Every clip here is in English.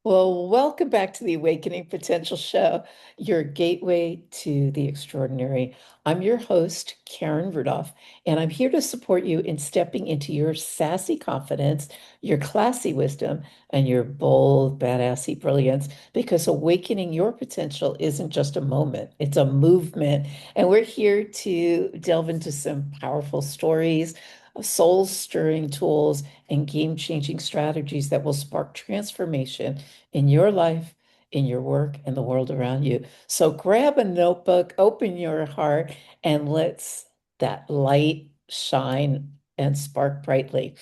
Well, welcome back to the Awakening Potential Show, your gateway to the extraordinary. I'm your host, Karen Rudolph, and I'm here to support you in stepping into your sassy confidence, your classy wisdom, and your bold, badassy brilliance, because awakening your potential isn't just a moment, it's a movement. And we're here to delve into some powerful stories, soul-stirring tools, and game-changing strategies that will spark transformation in your life, in your work, and the world around you. So grab a notebook, open your heart, and let's that light shine and spark brightly.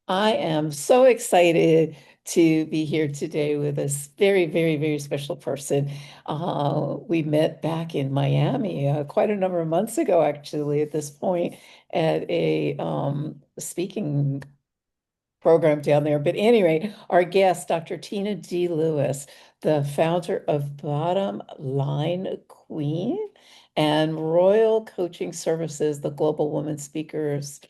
I am so excited to be here today with this very, very, very special person. We met back in Miami quite a number of months ago, actually, at this point, at a speaking program down there. But anyway, our guest, Dr. Tina D. Lewis, the founder of Bottom Line Queen and Royal Coaching Services, the Global Women Speakers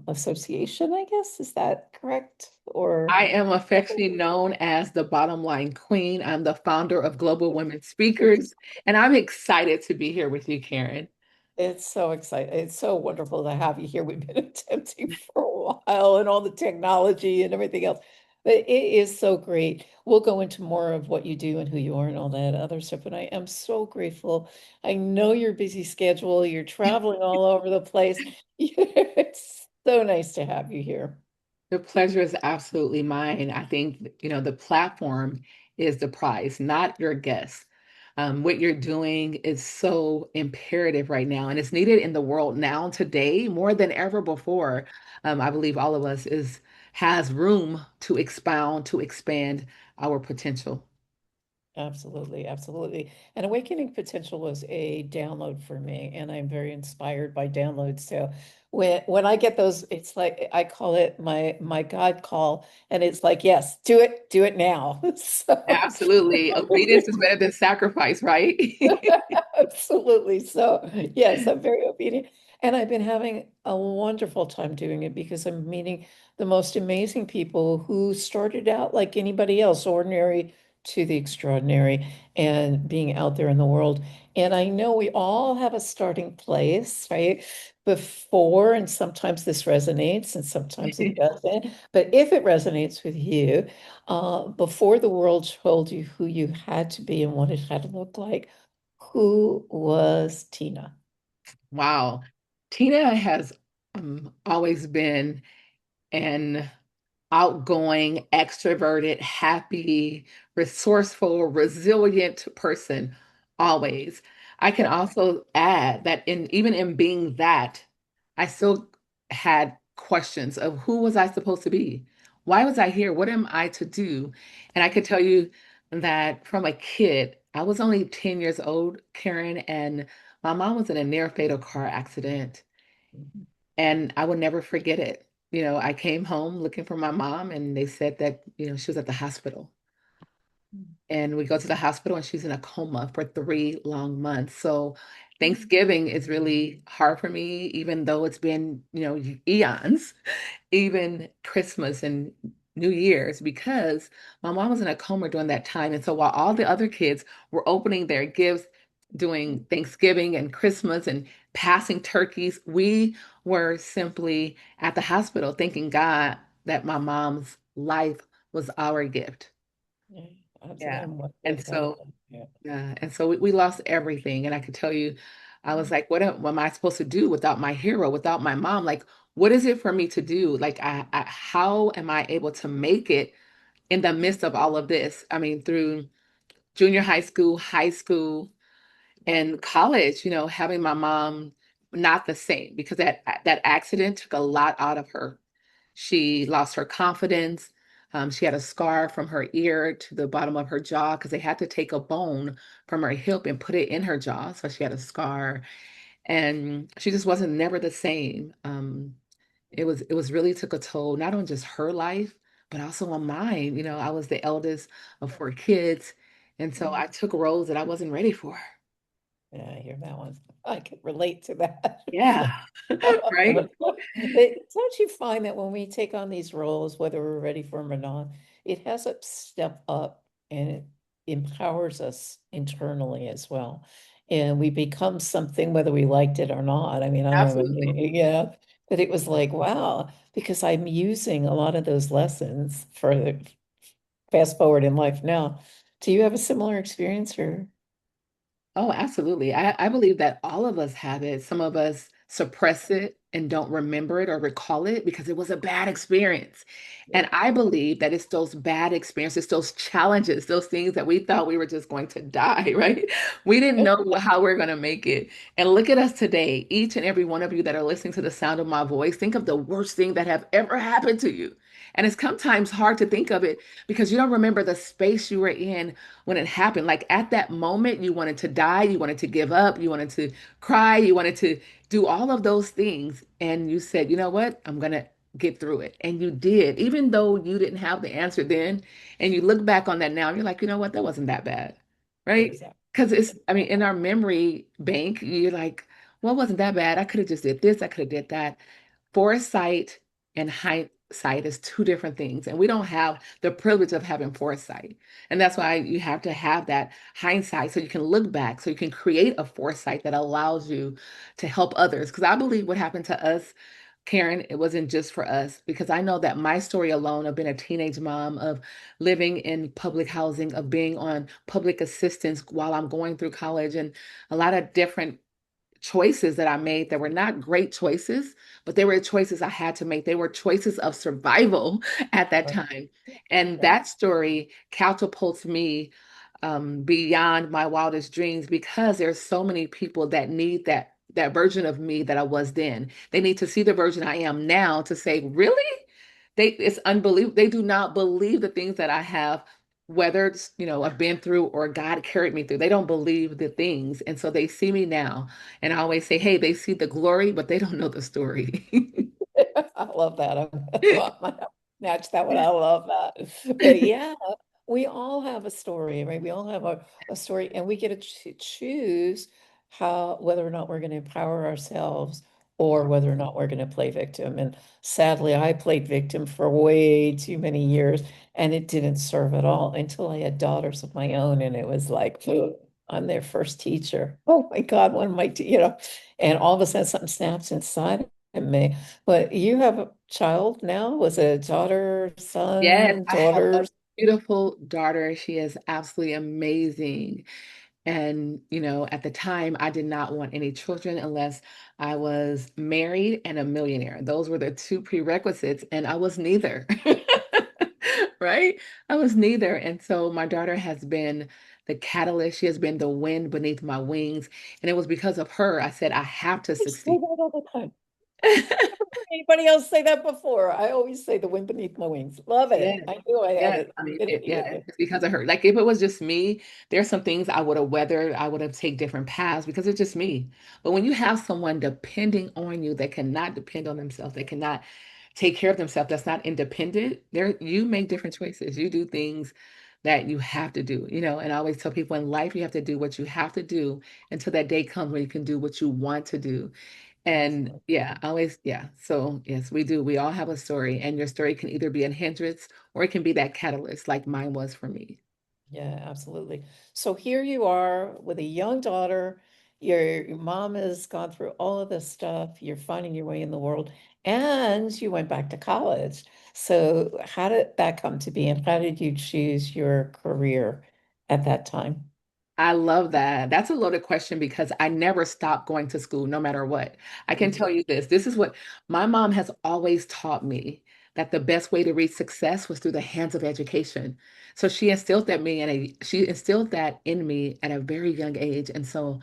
Association, I guess. Is that correct? Or I am affectionately known as the Bottom Line Queen. I'm the founder of Global Women Speakers, and I'm excited to be here with you, Karen. it's so exciting. It's so wonderful to have you here. We've been attempting for a while and all the technology and everything else. But it is so great. We'll go into more of what you do and who you are and all that other stuff. And I am so grateful. I know your busy schedule. You're traveling all over the place. It's so nice to have you here. The pleasure is absolutely mine. I think, the platform is the prize, not your guest. What you're doing is so imperative right now, and it's needed in the world now, today, more than ever before. I believe all of us is has room to expound, to expand our potential. Absolutely, absolutely. And Awakening Potential was a download for me, and I'm very inspired by downloads. So when I get those, it's like I call it my God call, and it's like, yes, do it now. So Absolutely. Obedience is better than sacrifice, right? absolutely. So, yes, I'm very obedient. And I've been having a wonderful time doing it because I'm meeting the most amazing people who started out like anybody else, ordinary to the extraordinary, and being out there in the world. And I know we all have a starting place, right? Before, and sometimes this resonates and sometimes it doesn't. But if it resonates with you, before the world told you who you had to be and what it had to look like, who was Tina? Wow. Tina has always been an outgoing, extroverted, happy, resourceful, resilient person, always. I can also add that even in being that, I still had questions of who was I supposed to be? Why was I here? What am I to do? And I could tell you that from a kid, I was only 10 years old, Karen, and my mom was in a near fatal car accident. Mhm. And I will never forget it. I came home looking for my mom, and they said that, she was at the hospital. And we go to the hospital, and she's in a coma for 3 long months. So Thanksgiving is really hard for me, even though it's been, eons, even Christmas and New Year's, because my mom was in a coma during that time. And so while all the other kids were opening their gifts, doing Thanksgiving and Christmas and passing turkeys, we were simply at the hospital thanking God that my mom's life was our gift. Yeah, absolutely. Yeah. And what And is that? so, Yeah. yeah. And so we lost everything. And I could tell you, I was like, what am I supposed to do without my hero, without my mom? Like, what is it for me to do? Like, how am I able to make it in the midst of all of this? I mean, through junior high school, and college, having my mom not the same because that accident took a lot out of her. She lost her confidence. She had a scar from her ear to the bottom of her jaw because they had to take a bone from her hip and put it in her jaw. So she had a scar, and she just wasn't never the same. It was really took a toll not on just her life, but also on mine. I was the eldest of 4 kids, and so Mhm. I took roles that I wasn't ready for. Yeah, I hear that one. I can relate to that. Yeah. Right? Don't you find that when we take on these roles, whether we're ready for them or not, it has a step up and it empowers us internally as well. And we become something whether we liked it or not. I mean, I don't know, Absolutely. yeah, but it was like, wow, because I'm using a lot of those lessons for the fast forward in life now. Do you have a similar experience or? Oh, absolutely. I believe that all of us have it. Some of us suppress it and don't remember it or recall it because it was a bad experience. And I believe that it's those bad experiences, those challenges, those things that we thought we were just going to die, right? We didn't know how we're going to make it. And look at us today, each and every one of you that are listening to the sound of my voice, think of the worst thing that have ever happened to you. And it's sometimes hard to think of it because you don't remember the space you were in when it happened. Like at that moment, you wanted to die, you wanted to give up, you wanted to cry, you wanted to do all of those things. And you said, you know what? I'm going to get through it. And you did, even though you didn't have the answer then. And you look back on that now, and you're like, you know what? That wasn't that bad. Right? Exactly. Because I mean, in our memory bank, you're like, well, it wasn't that bad. I could have just did this, I could have did that. Foresight and hindsight is two different things, and we don't have the privilege of having foresight. And that's why you have to have that hindsight so you can look back, so you can create a foresight that allows you to help others. Because I believe what happened to us, Karen, it wasn't just for us, because I know that my story alone of being a teenage mom, of living in public housing, of being on public assistance while I'm going through college, and a lot of different choices that I made that were not great choices, but they were choices I had to make. They were choices of survival at that Right. time. And Right. that story catapults me beyond my wildest dreams because there's so many people that need that version of me that I was then. They need to see the version I am now to say, really? It's unbelievable. They do not believe the things that I have, whether it's, I've been through or God carried me through. They don't believe the things. And so they see me now. And I always say, hey, they see the glory, but they don't know the story. I love that. I might match that one. I love that. But yeah, we all have a story, right? We all have a story, and we get to choose how whether or not we're going to empower ourselves or whether or not we're going to play victim. And sadly, I played victim for way too many years, and it didn't serve at all until I had daughters of my own, and it was like, I'm their first teacher. Oh my God, one of my, and all of a sudden something snaps inside of me. But you have a child now? Was it daughter, Yes, son, I have a daughters? beautiful daughter. She is absolutely amazing. And, at the time, I did not want any children unless I was married and a millionaire. Those were the two prerequisites, and I was neither. Right? I was neither. And so my daughter has been the catalyst. She has been the wind beneath my wings. And it was because of her I said, I have to I say succeed. that all the time. I've never heard anybody else say that before. I always say the wind beneath my wings. Love it. Yes, I knew I had yes. it. I mean, Affinity with yeah, it. it's because of her. Like if it was just me, there's some things I would have weathered. I would have taken different paths because it's just me. But when you have someone depending on you that cannot depend on themselves, that cannot take care of themselves, that's not independent, there you make different choices. You do things that you have to do, and I always tell people in life you have to do what you have to do until that day comes where you can do what you want to do. And Absolutely. yeah, always, yeah. So yes, we do. We all have a story, and your story can either be a hindrance or it can be that catalyst, like mine was for me. Yeah, absolutely. So here you are with a young daughter. Your mom has gone through all of this stuff. You're finding your way in the world, and you went back to college. So how did that come to be, and how did you choose your career at that time? I love that. That's a loaded question because I never stopped going to school, no matter what. I can Mhm. tell you this. This is what my mom has always taught me that the best way to reach success was through the hands of education. So she instilled that in me at a very young age. And so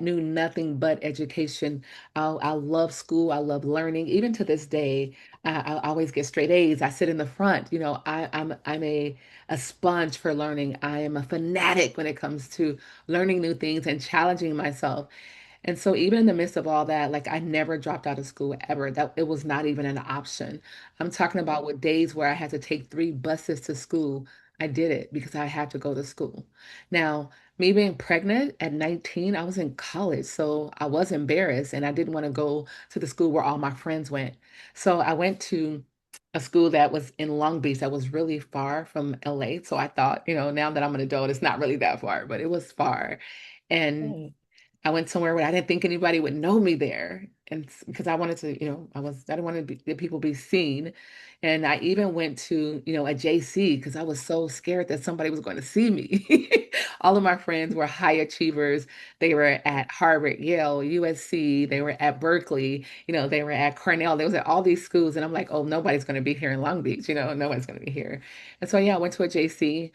knew nothing but education. I love school. I love learning. Even to this day, I always get straight A's. I sit in the front. I'm a sponge for learning. I am a fanatic when it comes to learning new things and challenging myself. And so even in the midst of all that, like I never dropped out of school ever. That it was not even an option. I'm talking about with days where I had to take 3 buses to school. I did it because I had to go to school. Now, me being pregnant at 19, I was in college, so I was embarrassed and I didn't want to go to the school where all my friends went. So I went to a school that was in Long Beach that was really far from LA. So I thought, now that I'm an adult, it's not really that far, but it was far. And Right. I went somewhere where I didn't think anybody would know me there. And because I wanted to, I didn't want to the people be seen. And I even went to, a JC because I was so scared that somebody was going to see me. All of my friends were high achievers. They were at Harvard, Yale, USC, they were at Berkeley, they were at Cornell. They was at all these schools. And I'm like, oh, nobody's going to be here in Long Beach, nobody's going to be here. And so, yeah, I went to a JC.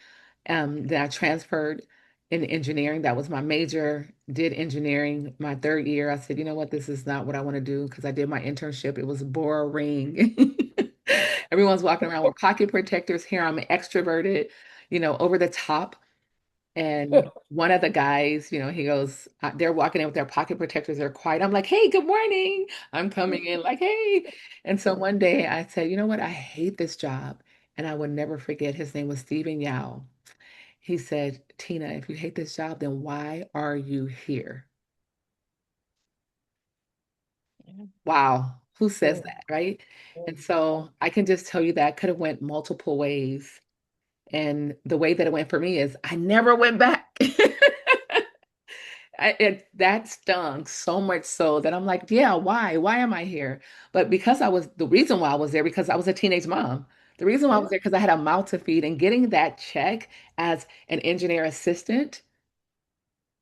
Then I transferred in engineering. That was my major, did engineering my third year. I said, you know what, this is not what I want to do because I did my internship. It was boring. Everyone's walking around with pocket protectors. Here I'm extroverted, over the top. And one of the guys, he goes, they're walking in with their pocket protectors. They're quiet. I'm like, hey, good morning. I'm coming in like, hey. And so one day I said, you know what? I hate this job. And I will never forget. His name was Stephen Yao. He said, Tina, if you hate this job, then why are you here? Yeah. Wow, who says Oh, that, right? oh, And so I can just tell you that could have went multiple ways. And the way that it went for me is I never went back. That stung so much so that I'm like, yeah, why? Why am I here? But because the reason why I was there, because I was a teenage mom. The reason why I yeah. was there, because I had a mouth to feed and getting that check as an engineer assistant.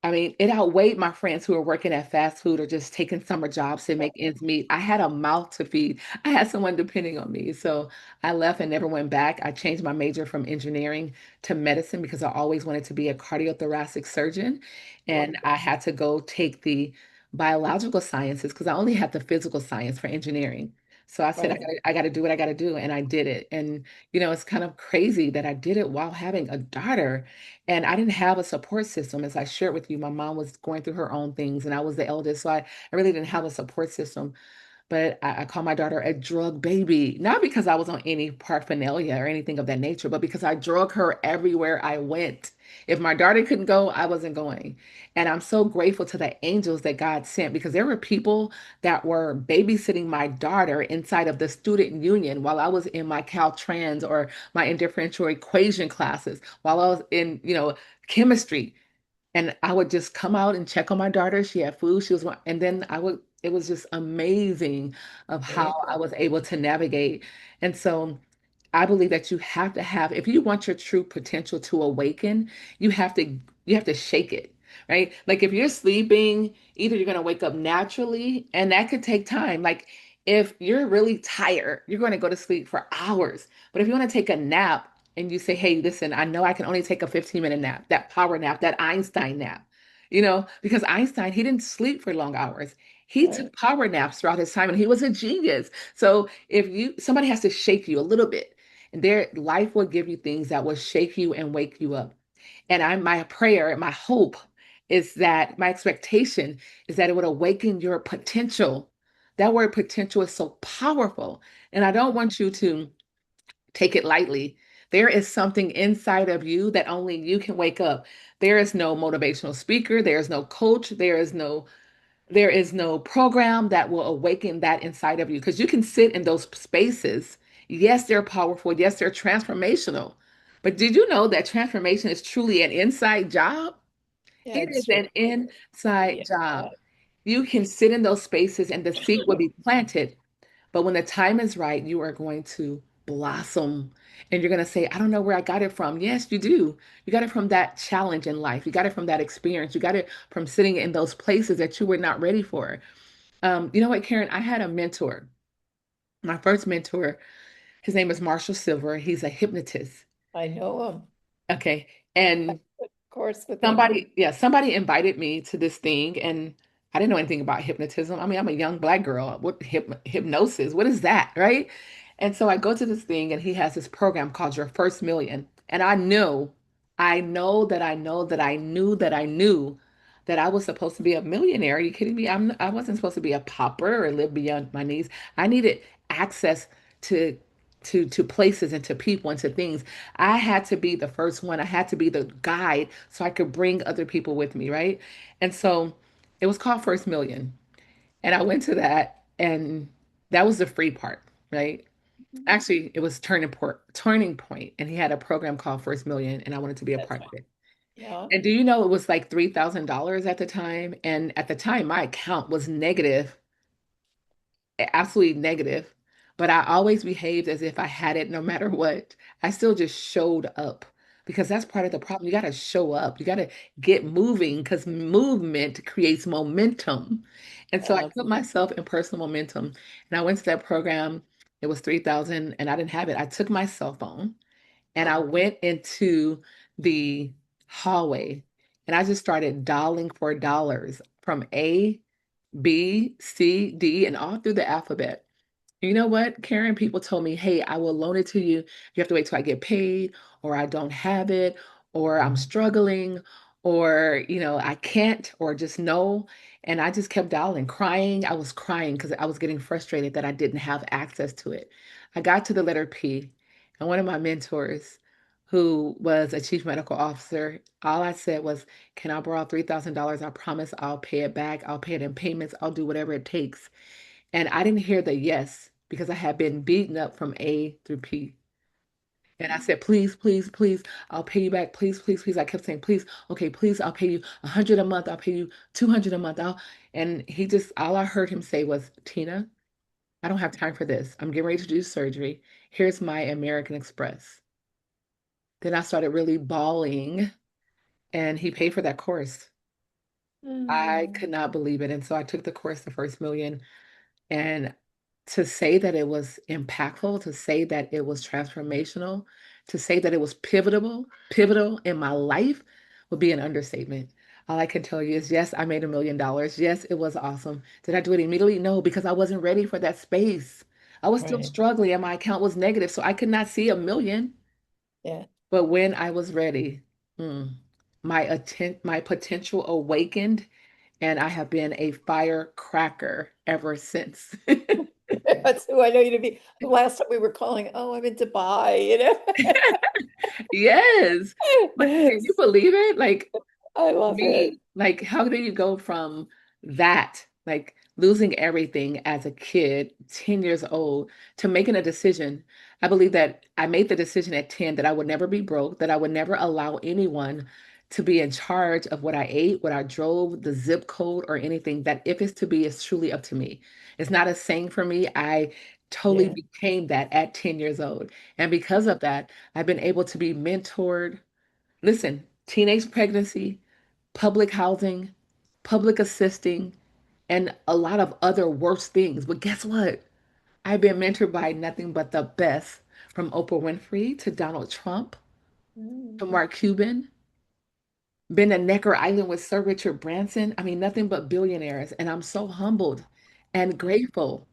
I mean, it outweighed my friends who were working at fast food or just taking summer jobs to make ends meet. I had a mouth to feed. I had someone depending on me. So I left and never went back. I changed my major from engineering to medicine because I always wanted to be a cardiothoracic surgeon. And I had to go take the biological sciences because I only had the physical science for engineering. So I said, Right. I got to do what I got to do. And I did it. And, it's kind of crazy that I did it while having a daughter. And I didn't have a support system. As I shared with you, my mom was going through her own things, and I was the eldest. So I really didn't have a support system. But I call my daughter a drug baby, not because I was on any paraphernalia or anything of that nature, but because I drug her everywhere I went. If my daughter couldn't go, I wasn't going. And I'm so grateful to the angels that God sent because there were people that were babysitting my daughter inside of the student union while I was in my Caltrans or my indifferential equation classes, while I was in, chemistry. And I would just come out and check on my daughter. She had food. And then it was just amazing of how I Amazing. was able to navigate. And so I believe that you have to have, if you want your true potential to awaken, you have to you have to shake it, right? Like if you're sleeping, either you're going to wake up naturally, and that could take time. Like if you're really tired, you're going to go to sleep for hours. But if you want to take a nap and you say, "Hey, listen, I know I can only take a 15-minute nap, that power nap, that Einstein nap." Because Einstein, he didn't sleep for long hours. He Right. took power naps throughout his time and he was a genius. So if somebody has to shake you a little bit, and their life will give you things that will shake you and wake you up. And my prayer, my hope is that my expectation is that it would awaken your potential. That word potential is so powerful. And I don't want you to take it lightly. There is something inside of you that only you can wake up. There is no motivational speaker, there is no coach, there is no program that will awaken that inside of you because you can sit in those spaces. Yes, they're powerful. Yes, they're transformational. But did you know that transformation is truly an inside job? It is That's an right. inside Yeah. job. You can sit in those spaces and the seed will be planted. But when the time is right, you are going to blossom and you're going to say, I don't know where I got it from. Yes, you do. You got it from that challenge in life. You got it from that experience. You got it from sitting in those places that you were not ready for. You know what, Karen? I had a mentor. My first mentor, his name is Marshall Silver. He's a hypnotist. I know him, Okay. And of course, with him. somebody invited me to this thing, and I didn't know anything about hypnotism. I mean, I'm a young black girl. What hypnosis? What is that, right? And so I go to this thing, and he has this program called Your First Million. And I know that I know that I knew that I knew that I was supposed to be a millionaire. Are you kidding me? I wasn't supposed to be a pauper or live beyond my needs. I needed access to to places and to people and to things. I had to be the first one. I had to be the guide so I could bring other people with me, right? And so it was called First Million. And I went to that, and that was the free part, right? Actually, it was Turning Point, and he had a program called First Million, and I wanted to be a That's part right. of it. Yeah. And do you know it was like $3,000 at the time? And at the time, my account was negative, absolutely negative. But I always behaved as if I had it no matter what. I still just showed up because that's part of the problem. You got to show up, you got to get moving because movement creates momentum. And so I put Absolutely. myself in personal momentum and I went to that program. It was 3,000 and I didn't have it. I took my cell phone and I went into the hallway and I just started dialing for dollars from A, B, C, D, and all through the alphabet. You know what, Karen? People told me, hey, I will loan it to you. You have to wait till I get paid, or I don't have it, or I'm struggling, or, I can't, or just no. And I just kept dialing, crying. I was crying because I was getting frustrated that I didn't have access to it. I got to the letter P, and one of my mentors, who was a chief medical officer, all I said was, can I borrow $3,000? I promise I'll pay it back. I'll pay it in payments. I'll do whatever it takes. And I didn't hear the yes because I had been beaten up from A through P. And I said, please, please, please, I'll pay you back. Please, please, please. I kept saying, please, okay, please, I'll pay you 100 a month. I'll pay you 200 a month. And he just, all I heard him say was, Tina, I don't have time for this. I'm getting ready to do surgery. Here's my American Express. Then I started really bawling and he paid for that course. I Mm. could not believe it. And so I took the course, the first million. And to say that it was impactful, to say that it was transformational, to say that it was pivotal in my life would be an understatement. All I can tell you is yes, I made $1 million. Yes, it was awesome. Did I do it immediately? No, because I wasn't ready for that space. I was still Right. struggling and my account was negative, so I could not see a million. Yeah. But when I was ready, mm, my potential awakened, and I have been a firecracker ever since. That's who I know you to be. The last time we were calling, oh, I'm in Dubai. Yes. But can you believe it? Like I love it. me, like how do you go from that, like losing everything as a kid, 10 years old, to making a decision? I believe that I made the decision at 10 that I would never be broke, that I would never allow anyone to be in charge of what I ate, what I drove, the zip code, or anything, that if it's to be, it's truly up to me. It's not a saying for me. I totally Yeah. became that at 10 years old. And because of that, I've been able to be mentored. Listen, teenage pregnancy, public housing, public assisting, and a lot of other worse things. But guess what? I've been mentored by nothing but the best, from Oprah Winfrey to Donald Trump to Mm. Mark Cuban, been to Necker Island with Sir Richard Branson. I mean, nothing but billionaires. And I'm so humbled and Yeah. grateful.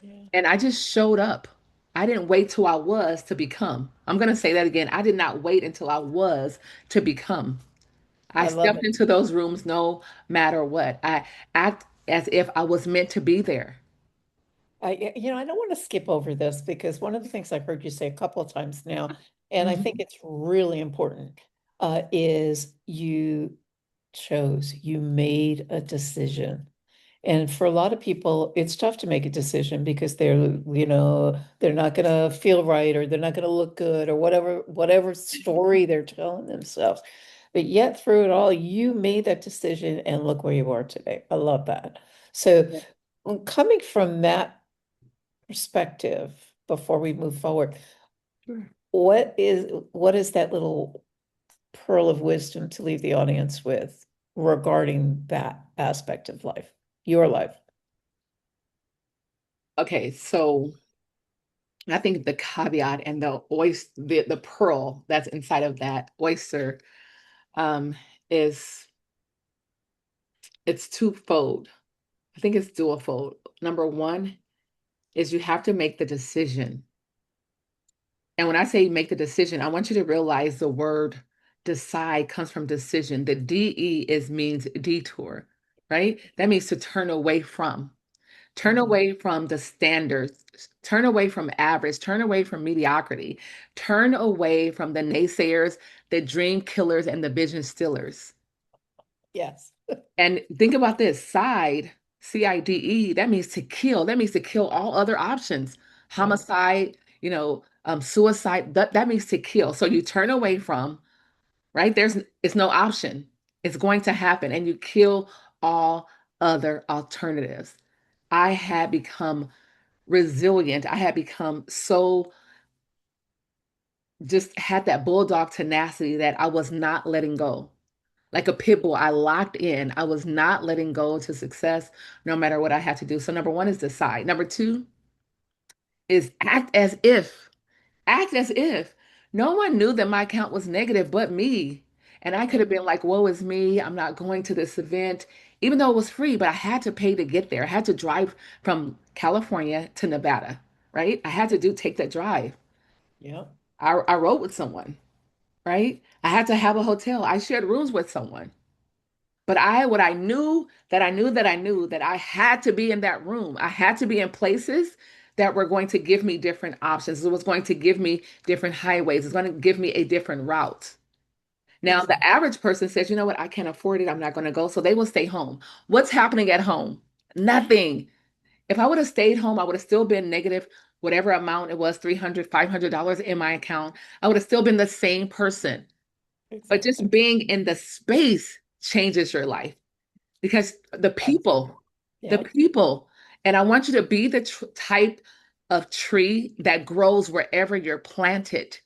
Yeah. And I just showed up. I didn't wait till I was to become. I'm going to say that again. I did not wait until I was to become. I I love stepped it. into those rooms no matter what. I act as if I was meant to be there. I don't want to skip over this because one of the things I've heard you say a couple of times now, and I think Mhm. it's really important, is you made a decision. And for a lot of people, it's tough to make a decision because they're not going to feel right or they're not going to look good or whatever story they're telling themselves. But yet through it all, you made that decision and look where you are today. I love that. So Yeah. coming from that perspective, before we move forward, Sure. what is that little pearl of wisdom to leave the audience with regarding that aspect of life, your life? Okay, so I think the caveat and the oyster, the pearl that's inside of that oyster, um, is it's twofold. I think it's dualfold. Number one is you have to make the decision. And when I say make the decision, I want you to realize the word decide comes from decision. The DE is means detour, right? That means to turn away from. Turn Mhm. away from the standards, turn away from average, turn away from mediocrity, turn away from the naysayers, the dream killers, and the vision stealers. Yes. And think about this CIDE, that means to kill. That means to kill all other options. Right. Homicide, suicide. That means to kill. So you turn away from, right? It's no option. It's going to happen, and you kill all other alternatives. I had become resilient. I had become so just had that bulldog tenacity that I was not letting go. Like a pit bull, I locked in. I was not letting go to success no matter what I had to do. So, number one is decide. Number two is act as if. Act as if. No one knew that my account was negative but me. And I could have Mhm. been like, woe is me. I'm not going to this event, even though it was free, but I had to pay to get there. I had to drive from California to Nevada, right? I had to take that drive. Yeah, I rode with someone, right? I had to have a hotel. I shared rooms with someone. But what I knew that I knew that I knew that I had to be in that room. I had to be in places that were going to give me different options. It was going to give me different highways. It's going to give me a different route. Now, the exactly. average person says, you know what, I can't afford it. I'm not going to go. So they will stay home. What's happening at home? Nothing. If I would have stayed home, I would have still been negative, whatever amount it was, $300, $500 in my account. I would have still been the same person. But just Exactly. being in the space changes your life because Absolutely. the Yeah. people, and I want you to be the type of tree that grows wherever you're planted.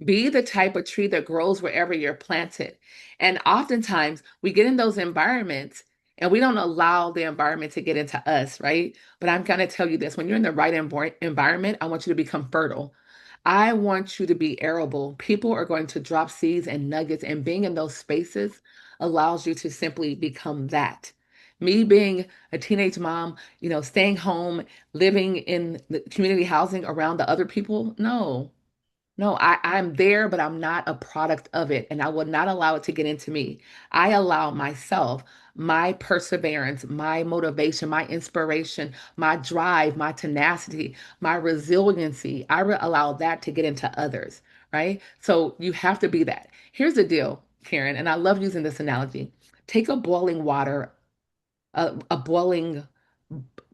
Be the type of tree that grows wherever you're planted. And oftentimes we get in those environments and we don't allow the environment to get into us, right? But I'm going to tell you this, when you're in the right environment, I want you to become fertile. I want you to be arable. People are going to drop seeds and nuggets, and being in those spaces allows you to simply become that. Me being a teenage mom, staying home, living in the community housing around the other people, no, no, I'm there, but I'm not a product of it, and I will not allow it to get into me. I allow myself, my perseverance, my motivation, my inspiration, my drive, my tenacity, my resiliency. Allow that to get into others, right? So you have to be that. Here's the deal, Karen, and I love using this analogy. Take a boiling water, a boiling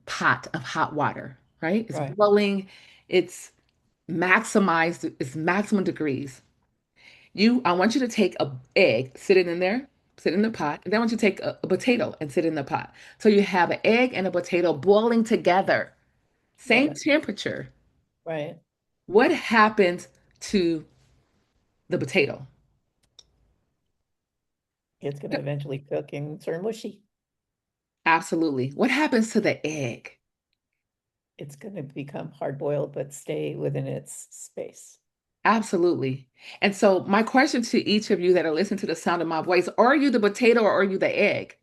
pot of hot water, right? It's Right. boiling. It's maximized, it's maximum degrees. I want you to take a egg, sit it in there, sit in the pot, and then I want you to take a potato and sit in the pot. So you have an egg and a potato boiling together, Love same it. temperature. Right. What happens to the potato? It's going to eventually cook and turn mushy. Absolutely. What happens to the egg? It's going to become hard boiled, but stay within its space. Absolutely. And so, my question to each of you that are listening to the sound of my voice, are you the potato or are you the egg?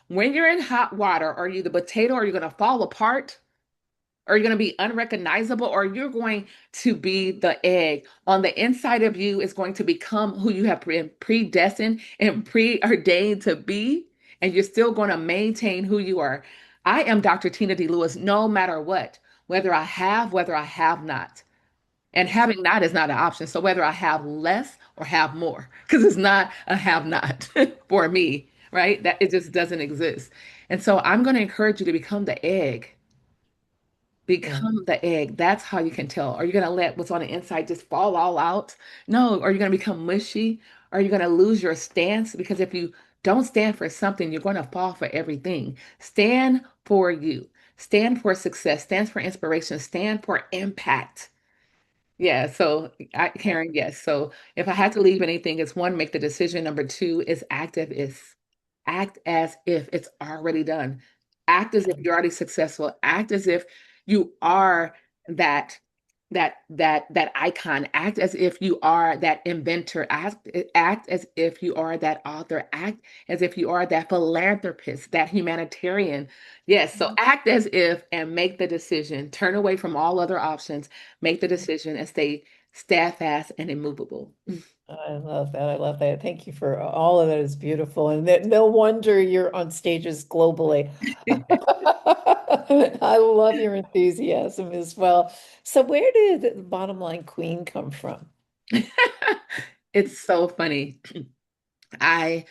When you're in hot water, are you the potato or are you going to fall apart? Are you going to be unrecognizable or you're going to be the egg? On the inside of you is going to become who you have been predestined and preordained to be, and you're still going to maintain who you are. I am Dr. Tina D. Lewis, no matter what, whether I have not. And having Exactly. not is not an option. So whether I have less or have more, because it's not a have not for me, right? That it just doesn't exist. And so I'm going to encourage you to become the egg. Yeah. Become the egg. That's how you can tell. Are you going to let what's on the inside just fall all out? No. Are you going to become mushy? Are you going to lose your stance? Because if you don't stand for something, you're going to fall for everything. Stand for you. Stand for success. Stand for inspiration. Stand for impact. Yeah, so Yeah. Karen, yes. So if I had to leave anything, it's one, make the decision. Number two is act as if it's already done. Act as Yeah. if you're already successful. Act as if you are that that icon. Act as if you are that inventor. Act as if you are that author. Act as if you are that philanthropist, that humanitarian. Yes, so Mhm. act as if and make the decision. Turn away from all other options, make the decision and stay steadfast and immovable. I love that. I love that. Thank you for all of that is beautiful. And that no wonder you're on stages globally. I love your enthusiasm as well. So where did the bottom line queen come from? It's so funny. I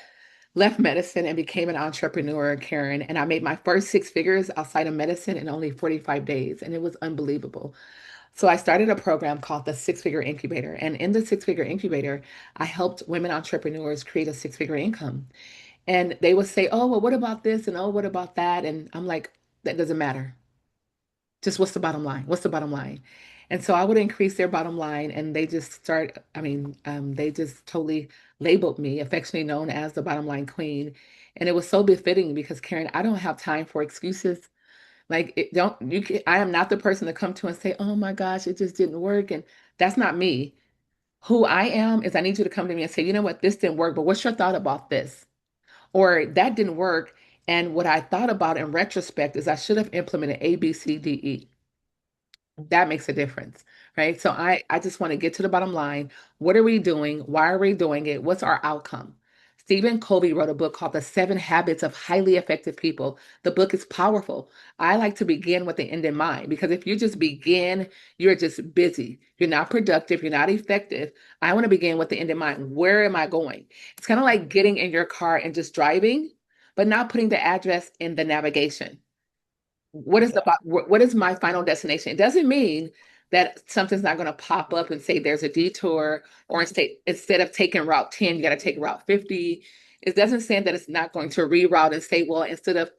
left medicine and became an entrepreneur, Karen, and I made my first six figures outside of medicine in only 45 days, and it was unbelievable. So I started a program called the Six Figure Incubator. And in the Six Figure Incubator, I helped women entrepreneurs create a six-figure income. And they would say, oh, well, what about this? And oh, what about that? And I'm like, that doesn't matter. Just what's the bottom line? What's the bottom line? And so I would increase their bottom line, and they just start, they just totally labeled me, affectionately known as the bottom line queen. And it was so befitting because Karen, I don't have time for excuses. Like it don't you can, I am not the person to come to and say, "Oh my gosh, it just didn't work." And that's not me. Who I am is I need you to come to me and say, "You know what? This didn't work, but what's your thought about this?" Or that didn't work, and what I thought about in retrospect is I should have implemented A, B, C, D, E. That makes a difference, right? So I just want to get to the bottom line. What are we doing? Why are we doing it? What's our outcome? Stephen Covey wrote a book called The Seven Habits of Highly Effective People. The book is powerful. I like to begin with the end in mind because if you just begin, you're just busy. You're not productive. You're not effective. I want to begin with the end in mind. Where am I going? It's kind of like getting in your car and just driving, but not putting the address in the navigation. What is my final destination? It doesn't mean that something's not going to pop up and say there's a detour, or instead of taking Route 10, you got to take Route 50. It doesn't say that it's not going to reroute and say, well, instead of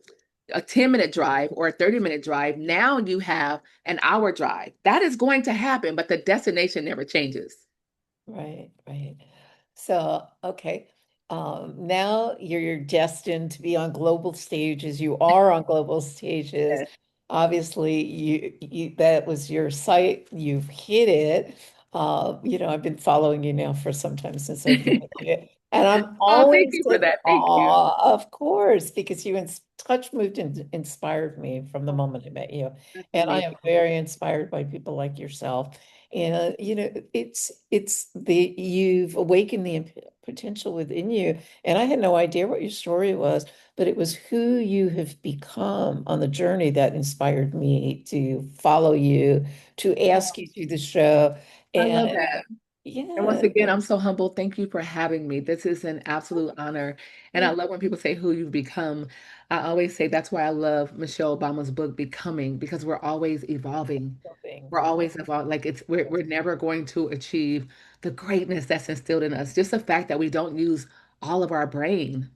a 10-minute drive or a 30-minute drive, now you have an hour drive. That is going to happen, but the destination never changes. Right, right. So, okay. Now you're destined to be on global stages. You are on global stages. Yes. Obviously, you that was your site. You've hit it. I've been following you now for some time since I've known you. And I'm Oh, thank always you for in that. Thank you. awe, of course, because you moved and inspired me from the Oh, moment I met you. that's And I am amazing. very inspired by people like yourself. And it's the you've awakened the potential within you. And I had no idea what your story was, but it was who you have become on the journey that inspired me to follow you, to ask you to the show. I love And that. And once yeah, again, I'm so humbled. Thank you for having me. This is an absolute honor. And I thank love when people say who you've become. I always say that's why I love Michelle Obama's book, Becoming, because we're always evolving. you. We're always evolving. Like we're never going to achieve the greatness that's instilled in us. Just the fact that we don't use all of our brain.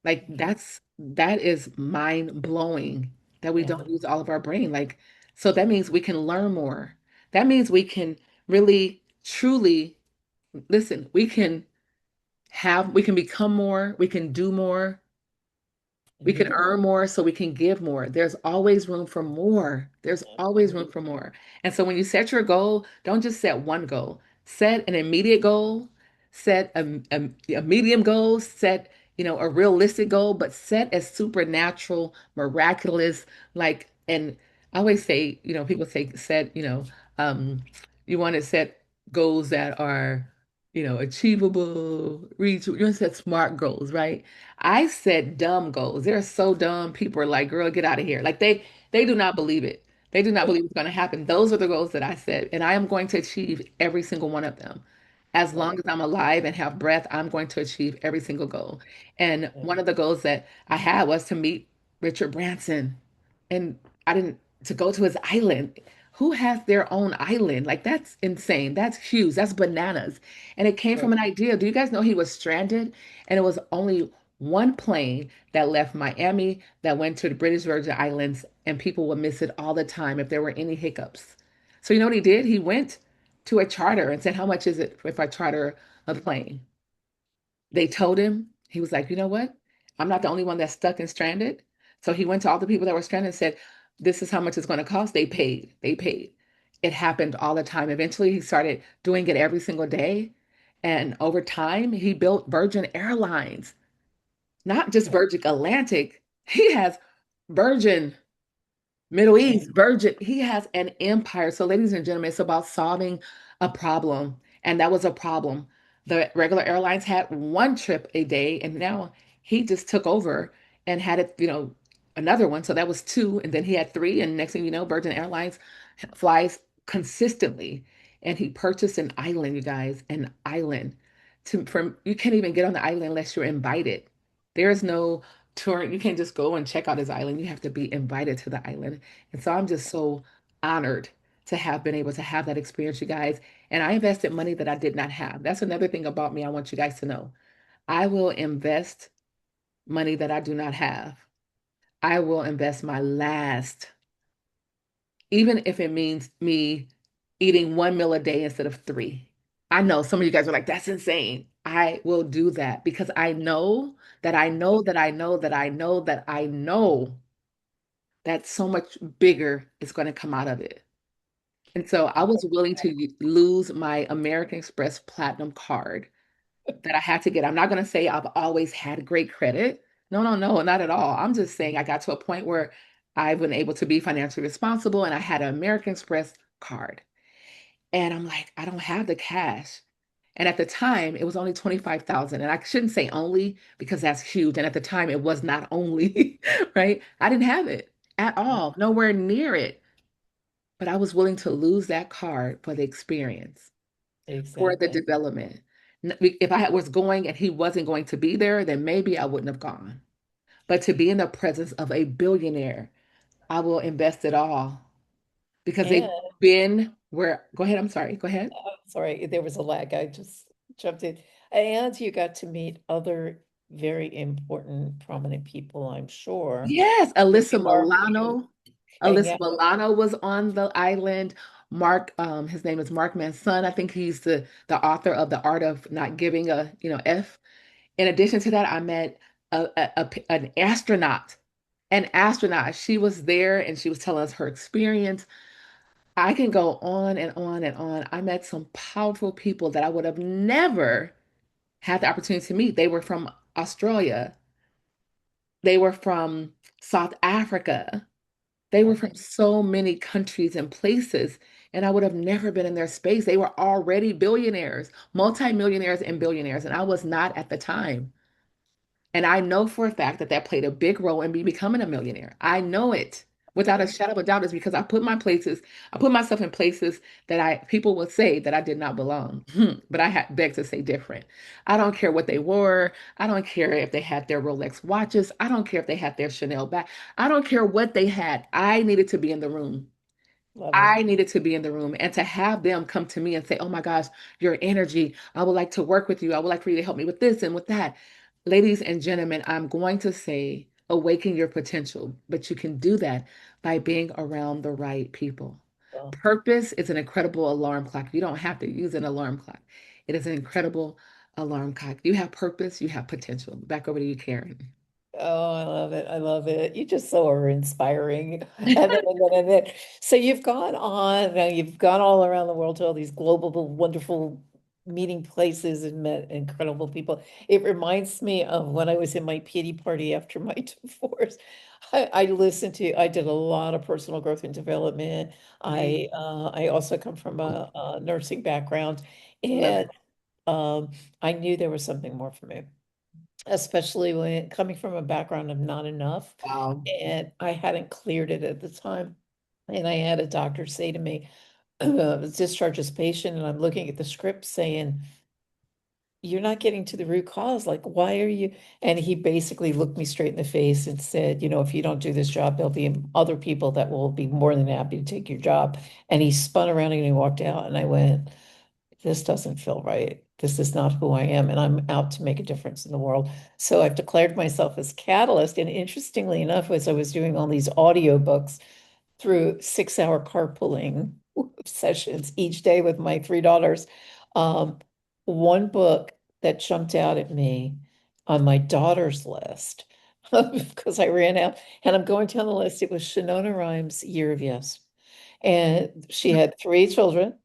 Like that is mind blowing that we Yeah, don't use all of our brain. Like, so that means we can learn more. That means we can really, truly listen, we can become more, we can do more, we can yeah, earn more, so we can give more. There's always room for more. There's always room for more. And so when you set your goal, don't just set one goal. Set an immediate goal, set a medium goal, set, a realistic goal, but set a supernatural, miraculous, like, and I always say, people say set, you want to set goals that are, achievable, reach, you want to set smart goals, right? I set dumb goals. They're so dumb. People are like, girl, get out of here. Like they do not believe it. They do not believe it's going to happen. Those are the goals that I set, and I am going to achieve every single one of them. As long as I'm alive and have breath, I'm going to achieve every single goal. And yeah, one of the goals that I had was to meet Richard Branson. And I didn't to go to his island. Who has their own island? Like that's insane. That's huge. That's bananas. And it came yeah, from an idea. Do you guys know he was stranded? And it was only one plane that left Miami that went to the British Virgin Islands, and people would miss it all the time if there were any hiccups. So you know what he did? He went to a charter and said, how much is it if I charter a plane? They told him, he was like, you know what? I'm not the only one that's stuck and stranded. So he went to all the people that were stranded and said, this is how much it's going to cost. They paid. They paid. It happened all the time. Eventually, he started doing it every single day. And over time, he built Virgin Airlines, not just Virgin Atlantic. He has Virgin Middle yeah, East, Virgin, he has an empire. So, ladies and gentlemen, it's about solving a problem. And that was a problem. The regular airlines had one trip a day, and now he just took over and had it, another one. So that was two. And then he had three. And next thing you know, Virgin Airlines flies consistently. And he purchased an island, you guys, an island. From you can't even get on the island unless you're invited. There is no tour. You can't just go and check out his island. You have to be invited to the island. And so I'm just so honored to have been able to have that experience, you guys. And I invested money that I did not have. That's another thing about me I want you guys to know. I will invest money that I do not have. I will invest my last, even if it means me eating one meal a day instead of three. I know some of you guys are like, that's insane. I will do that because I know that I know that I know that I know that I know that so much bigger is going to come out of it. And so I was willing to lose my American Express Platinum card that I had to get. I'm not going to say I've always had great credit. No, no, no, not at all. I'm just saying I got to a point where I've been able to be financially responsible and I had an American Express card. And I'm like, I don't have the cash. And at the time, it was only 25,000. And I shouldn't say only because that's huge. And at the time, it was not only, right? I didn't have it at all, nowhere near it. But I was willing to lose that card for the experience, for the Exactly. development. If I was going and he wasn't going to be there, then maybe I wouldn't have gone. But to be in the presence of a billionaire, I will invest it all because And they've been where, go ahead, I'm sorry, go ahead. sorry, there was a lag. I just jumped in. And you got to meet other very important, prominent people, I'm sure. Yes, You hang Alyssa out with. Milano was on the island. Mark, his name is Mark Manson. I think he's the author of The Art of Not Giving a, F. In addition to that, I met an astronaut. An astronaut. She was there and she was telling us her experience. I can go on and on and on. I met some powerful people that I would have never had the opportunity to meet. They were from Australia. They were from South Africa. They were from so many countries and places, and I would have never been in their space. They were already billionaires, multimillionaires, and billionaires, and I was not at the time. And I know for a fact that that played a big role in me becoming a millionaire. I know it without a shadow of a doubt. Is because I put myself in places that people would say that I did not belong. But I had begged to say different. I don't care what they wore. I don't care if they had their Rolex watches. I don't care if they had their Chanel bag. I don't care what they had. I needed to be in the room. Love it. I needed to be in the room and to have them come to me and say, "Oh my gosh, your energy. I would like to work with you. I would like for you to help me with this and with that." Ladies and gentlemen, I'm going to say awaken your potential, but you can do that by being around the right people. Well, Purpose is an incredible alarm clock. You don't have to use an alarm clock. It is an incredible alarm clock. You have purpose, you have potential. Back over to you, Karen. oh, I love it. I love it. You just so are inspiring. And then. So you've gone on, now you've gone all around the world to all these global, wonderful meeting places and met incredible people. It reminds me of when I was in my pity party after my divorce. I did a lot of personal growth and development. Mm, I also come from a nursing background, love and it. um, I knew there was something more for me, especially when coming from a background of not enough. Wow. And I hadn't cleared it at the time. And I had a doctor say to me, discharge this patient, and I'm looking at the script saying, you're not getting to the root cause. Like, why are you? And he basically looked me straight in the face and said, if you don't do this job, there'll be other people that will be more than happy to take your job. And he spun around and he walked out. And I went, this doesn't feel right. This is not who I am, and I'm out to make a difference in the world. So I've declared myself as catalyst. And interestingly enough, as I was doing all these audiobooks through 6 hour carpooling sessions each day with my three daughters, um, one book that jumped out at me on my daughter's list because I ran out, and I'm going down the list. It was Shonona Rhimes' Year of Yes. And she had three children,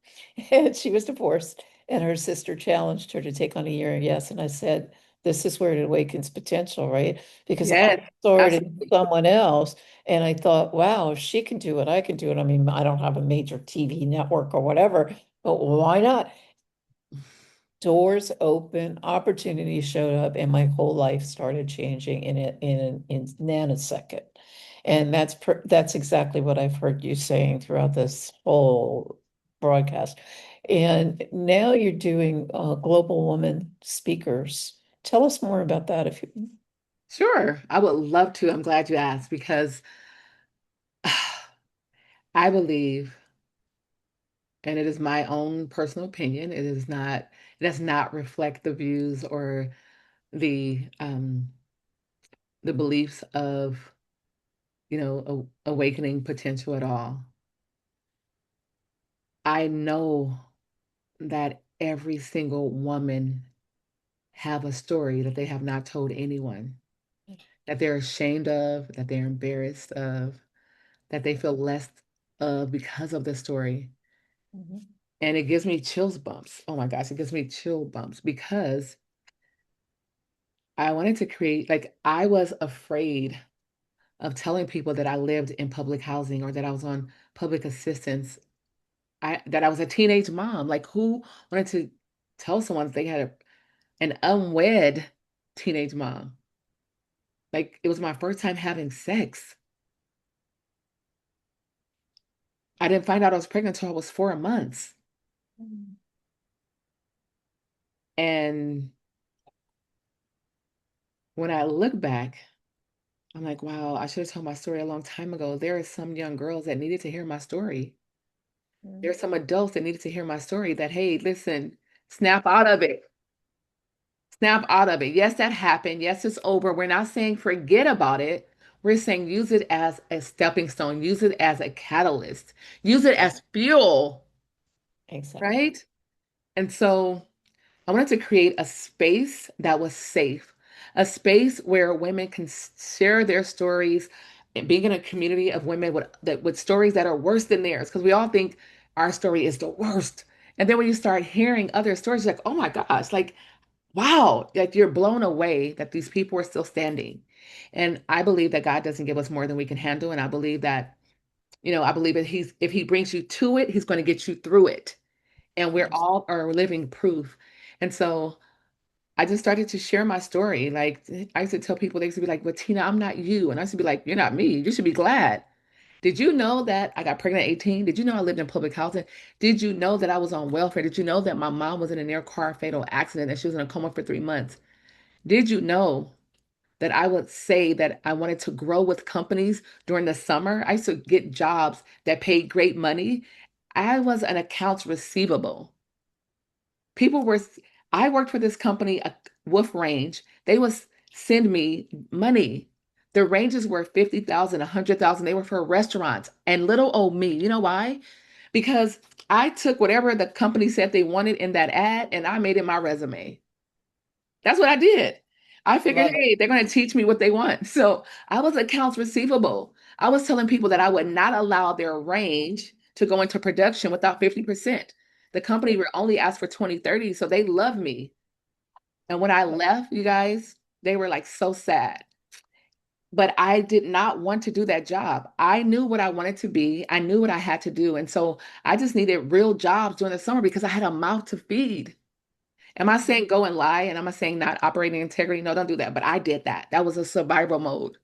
and she was divorced, and her sister challenged her to take on a year. Yes, and I said, this is where it awakens potential, right? Because I Yes, saw it in absolutely. someone else, and I thought, wow, if she can do it, I can do it. I mean, I don't have a major TV network or whatever, but why not? Doors open, opportunities showed up, and my whole life started changing in nanosecond. And that's exactly what I've heard you saying throughout this whole broadcast. And now you're doing Global Woman Speakers. Tell us more about that if you. Sure. I would love to. I'm glad you asked because I believe and it is my own personal opinion. It does not reflect the views or the beliefs of, awakening potential at all. I know that every single woman have a story that they have not told anyone, that they're ashamed of, that they're embarrassed of, that they feel less of because of the story. Mhm. And it gives me chills bumps. Oh my gosh, it gives me chill bumps because I wanted to create, like, I was afraid of telling people that I lived in public housing or that I was on public assistance. That I was a teenage mom. Like, who wanted to tell someone that they had an unwed teenage mom? Like, it was my first time having sex. I didn't find out I was pregnant until I was 4 months. Mhm. And when I look back, I'm like, wow, I should have told my story a long time ago. There are some young girls that needed to hear my story. There are Mhm. some adults that needed to hear my story that, hey, listen, snap out of it. Snap out of it. Yes, that happened. Yes, it's over. We're not saying forget about it. We're saying use it as a stepping stone, use it as a catalyst, use it Ex- as fuel, Exactly. right? And so I wanted to create a space that was safe, a space where women can share their stories and being in a community of women with stories that are worse than theirs. Because we all think our story is the worst. And then when you start hearing other stories, you're like, oh my gosh, like, wow, like you're blown away that these people are still standing. And I believe that God doesn't give us more than we can handle. And I believe that, I believe that if he brings you to it, he's going to get you through it. And we're Abs- all are living proof. And so I just started to share my story. Like, I used to tell people, they used to be like, well, Tina, I'm not you. And I used to be like, you're not me. You should be glad. Did you know that I got pregnant at 18? Did you know I lived in public housing? Did you know that I was on welfare? Did you know that my mom was in a near car fatal accident and she was in a coma for 3 months? Did you know that I would say that I wanted to grow with companies during the summer? I used to get jobs that paid great money. I was an accounts receivable. People were, I worked for this company, Wolf Range. They would send me money. The ranges were 50,000, 100,000. They were for restaurants and little old me. You know why? Because I took whatever the company said they wanted in that ad and I made it my resume. That's what I did. I figured, Love it. hey, they're going to teach me what they want. So I was accounts receivable. I was telling people that I would not allow their range to go into production without 50%. The company Yeah. would only ask for 20, 30. So they love me. And when I left, you guys, they were like so sad. But I did not want to do that job. I knew what I wanted to be. I knew what I had to do. And so I just needed real jobs during the summer because I had a mouth to feed. Am I saying go and lie? And am I saying not operating integrity? No, don't do that. But I did that. That was a survival mode.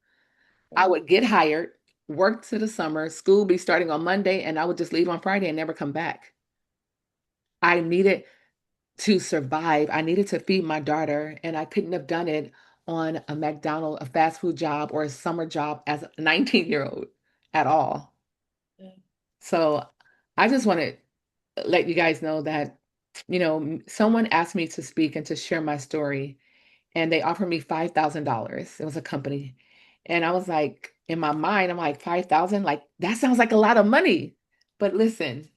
I would get hired, work to the summer, school be starting on Monday, and I would just leave on Friday and never come back. I needed to survive. I needed to feed my daughter, and I couldn't have done it on a McDonald's, a fast food job, or a summer job as a 19-year-old at all. Yeah. So I just want to let you guys know that, someone asked me to speak and to share my story, and they offered me $5,000. It was a company. And I was like, in my mind, I'm like, 5,000? Like, that sounds like a lot of money. But listen,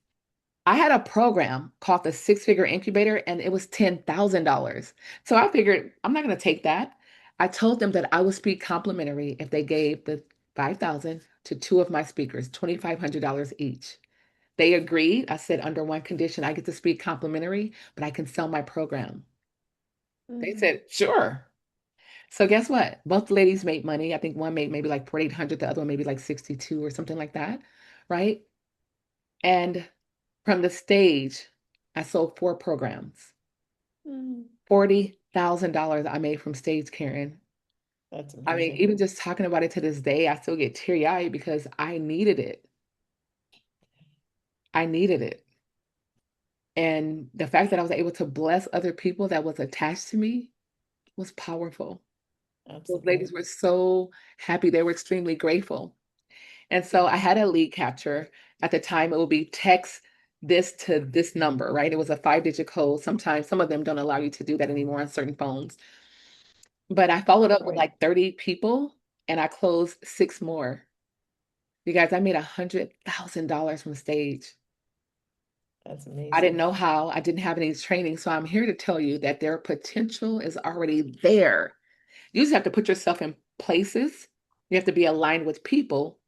I had a program called the Six Figure Incubator, and it was $10,000. So I figured I'm not going to take that. I told them that I would speak complimentary if they gave the 5,000 to two of my speakers, $2,500 each. They agreed. I said, under one condition, I get to speak complimentary, but I can sell my program. They Mhm. said, sure. So guess what? Both ladies made money. I think one made maybe like 4,800, the other one maybe like 62 or something like that, right? And from the stage, I sold 4 programs. Mhm. $40,000 I made from stage, Karen. That's I mean, amazing. even just talking about it to this day, I still get teary-eyed because I needed it. I needed it. And the fact that I was able to bless other people that was attached to me was powerful. Those ladies Absolutely. were so happy. They were extremely grateful. And so I had a lead capture. At the time, it would be text this to this number, right? It was a 5-digit code. Sometimes some of them don't allow you to do that anymore on certain phones. But I followed up with Right. like 30 people and I closed six more. You guys, I made $100,000 from stage. That's I didn't amazing. know how. I didn't have any training. So I'm here to tell you that their potential is already there. You just have to put yourself in places. You have to be aligned with people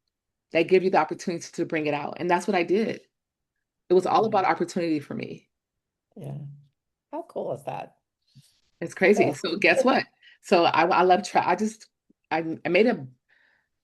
that give you the opportunity to bring it out. And that's what I did. It was all Yeah. about opportunity for me. Yeah. How cool is that? It's crazy. So, So guess what? So I love I just I made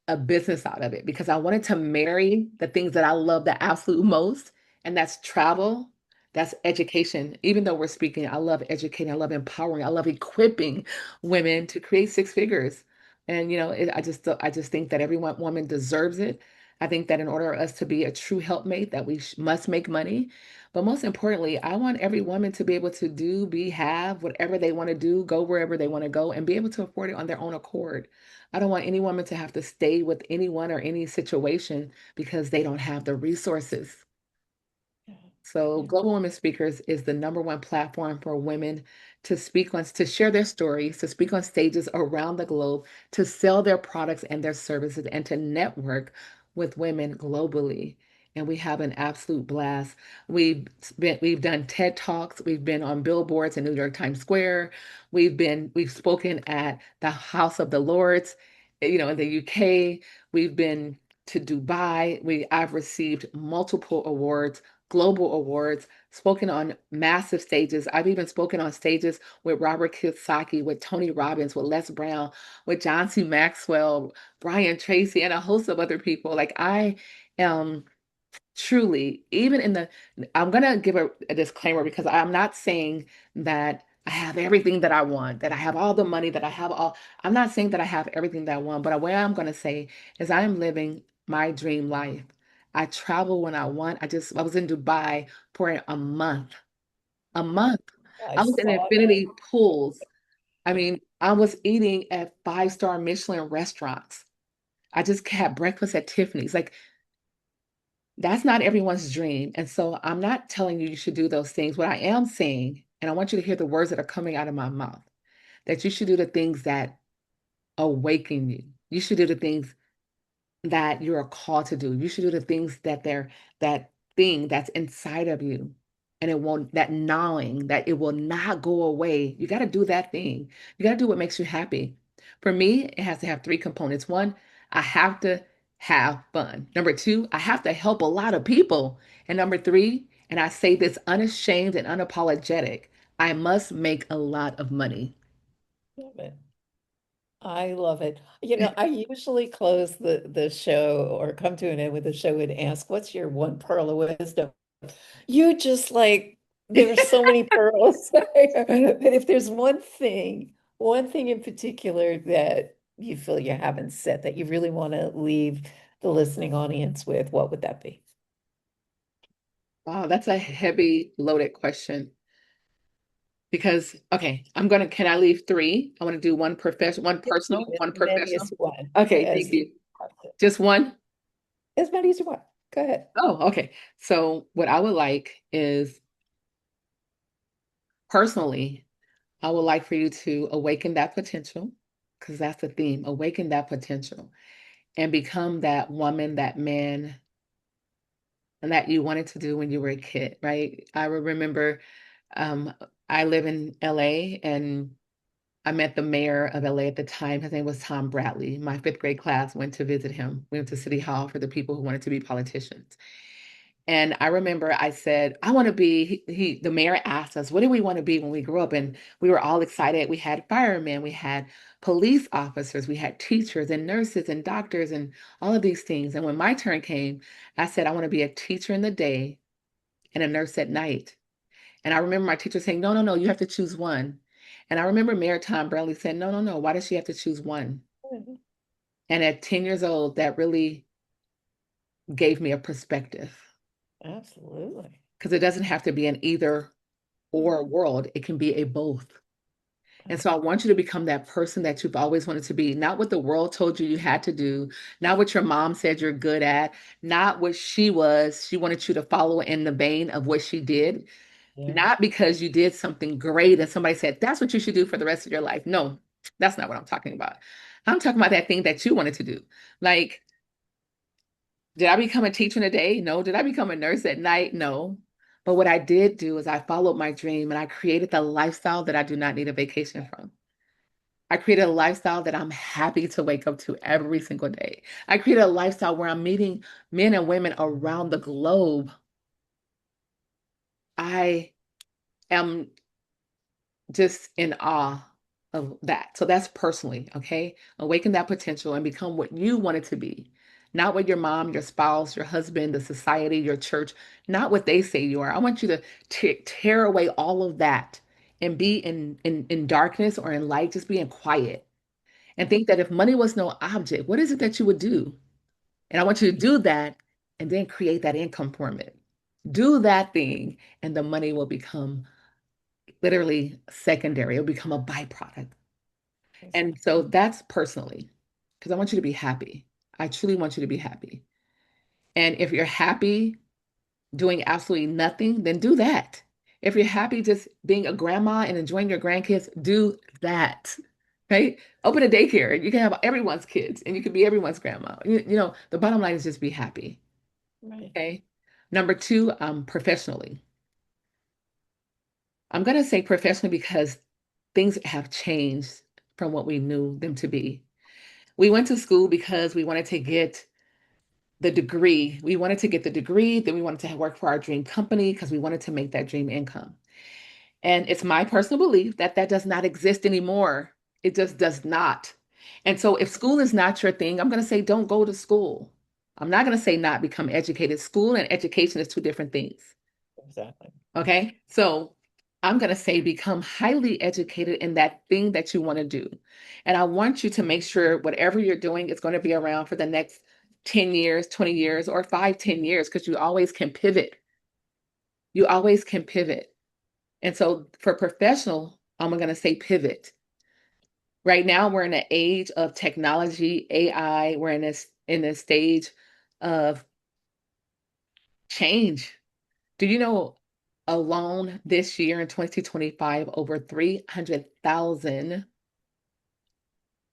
a business out of it because I wanted to marry the things that I love the absolute most, and that's travel, that's education. Even though we're speaking, I love educating, I love empowering, I love equipping women to create six figures. And I just think that every woman deserves it. I think that in order for us to be a true helpmate, that we must make money. But most importantly, I want every woman to be able to do, be, have whatever they want to do, go wherever they want to go, and be able to afford it on their own accord. I don't want any woman to have to stay with anyone or any situation because they don't have the resources. yeah. So, Yeah. Global Women Speakers is the number one platform for women to speak on, to share their stories, to speak on stages around the globe, to sell their products and their services, and to network with women globally. And we have an absolute blast. We've done TED Talks, we've been on billboards in New York Times Square, we've spoken at the House of the Lords, in the UK, we've been to Dubai. I've received multiple awards, global awards, spoken on massive stages. I've even spoken on stages with Robert Kiyosaki, with Tony Robbins, with Les Brown, with John C. Maxwell, Brian Tracy, and a host of other people. Like I am truly, even in the, I'm going to give a disclaimer because I'm not saying that I have everything that I want, that I have all the money, that I have all, I'm not saying that I have everything that I want, but what I'm going to say is I am living my dream life. I travel when I want. I was in Dubai for a month, a month. I I was in saw that. infinity pools. I mean, I was eating at five-star Michelin restaurants. I just had breakfast at Tiffany's. Like that's not everyone's dream. And so I'm not telling you you should do those things. What I am saying, and I want you to hear the words that are coming out of my mouth, that you should do the things that awaken you. You should do the things that you're called to do. You should do the things that thing that's inside of you. And it won't, that gnawing, that it will not go away. You got to do that thing. You got to do what makes you happy. For me, it has to have three components. One, I have to have fun. Number two, I have to help a lot of people. And number three, and I say this unashamed and unapologetic, I must make a lot of money. Love it. I love it. I usually close the show or come to an end with the show and ask, what's your one pearl of wisdom? You just like, there are so many pearls. But if there's one thing in particular that you feel you haven't said that you really want to leave the listening audience with, what would that be? Wow, that's a heavy, loaded question. Because, okay, can I leave three? I want to do one professional, one Just personal, leave as one many professional. as you want, Okay, thank you. Just one? as many as you want. Go ahead. Oh, okay. So, what I would like is personally, I would like for you to awaken that potential, because that's the theme, awaken that potential and become that woman, that man, and that you wanted to do when you were a kid, right? I remember um, I live in LA and I met the mayor of LA at the time. His name was Tom Bradley. My fifth grade class went to visit him. We went to City Hall for the people who wanted to be politicians. And I remember I said, I want to be, the mayor asked us, what do we want to be when we grow up? And we were all excited. We had firemen, we had police officers, we had teachers and nurses and doctors and all of these things. And when my turn came, I said, I want to be a teacher in the day and a nurse at night. And I remember my teacher saying, no, no, no, you have to choose one. And I remember Mayor Tom Bradley said, no, no, no, why does she have to choose one? Mhm. And at 10 years old, that really gave me a perspective Absolutely. because it doesn't have to be an either or world, it can be a both. And so I want you to become that person that you've always wanted to be, not what the world told you you had to do, not what your mom said you're good at, not what she was. She wanted you to follow in the vein of what she did, Yeah. not because you did something great and somebody said, that's what you should do for the rest of your life. No, that's not what I'm talking about. I'm talking about that thing that you wanted to do. Like, did I become a teacher in a day? No. Did I become a nurse at night? No. But what I did do is I followed my dream and I created the lifestyle that I do not need a vacation from. I created a lifestyle that I'm happy to wake up to every single day. I created a lifestyle where I'm meeting men and women around the globe. I am just in awe of that. So that's personally, okay? Awaken that potential and become what you want it to be. Not what your mom, your spouse, your husband, the society, your church, not what they say you are. I want you to tear away all of that and be in darkness or in light, just being quiet and think that if money was no object, what is it that you would do? And I want you to do that and then create that income from it. Do that thing, and the money will become literally secondary. It'll become a byproduct. And Exactly. so that's personally, because I want you to be happy. I truly want you to be happy. And if you're happy doing absolutely nothing, then do that. If you're happy just being a grandma and enjoying your grandkids, do that. Right? Open a daycare. You can have everyone's kids and you can be everyone's grandma. The bottom line is just be happy. Right. Okay. Number two, professionally. I'm going to say professionally because things have changed from what we knew them to be. We went to school because we wanted to get the degree. We wanted to get the degree, then we wanted to work for our dream company because we wanted to make that dream income. And it's my personal belief that that does not exist anymore. It just does not. And so if school is not your thing, I'm going to say don't go to school. I'm not going to say not become educated. School and education is two different things. Exactly. Okay. So I'm going to say become highly educated in that thing that you want to do. And I want you to make sure whatever you're doing is going to be around for the next 10 years, 20 years, or 5, 10 years, because you always can pivot. You always can pivot. And so for professional, I'm going to say pivot. Right now, we're in an age of technology, AI. We're in this stage of change. Do you know alone this year in 2025, over 300,000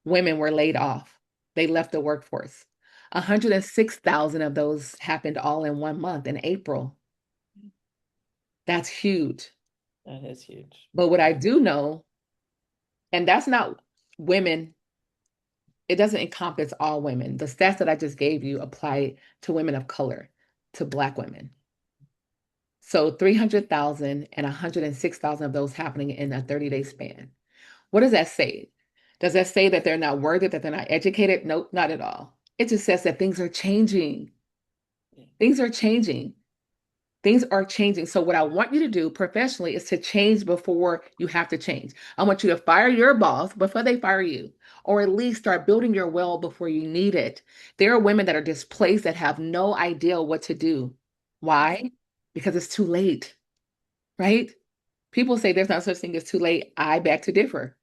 women were laid off? They left the workforce. 106,000 of those happened all in 1 month in April. That's huge. That is huge. But what I Yeah. do know, and that's not women, it doesn't encompass all women. The stats that I just gave you apply to women of color, to Black women. So 300,000 and 106,000 of those happening in a 30-day span. What does that say? Does that say that they're not worthy, that they're not educated? Nope, not at all. It just says that things are changing. Yeah. Things are changing. Things are changing. So, what I want you to do professionally is to change before you have to change. I want you to fire your boss before they fire you, or at least start building your well before you need it. There are women that are displaced that have no idea what to do. Why? Because it's too late, right? People say there's not such thing as too late. I beg to differ.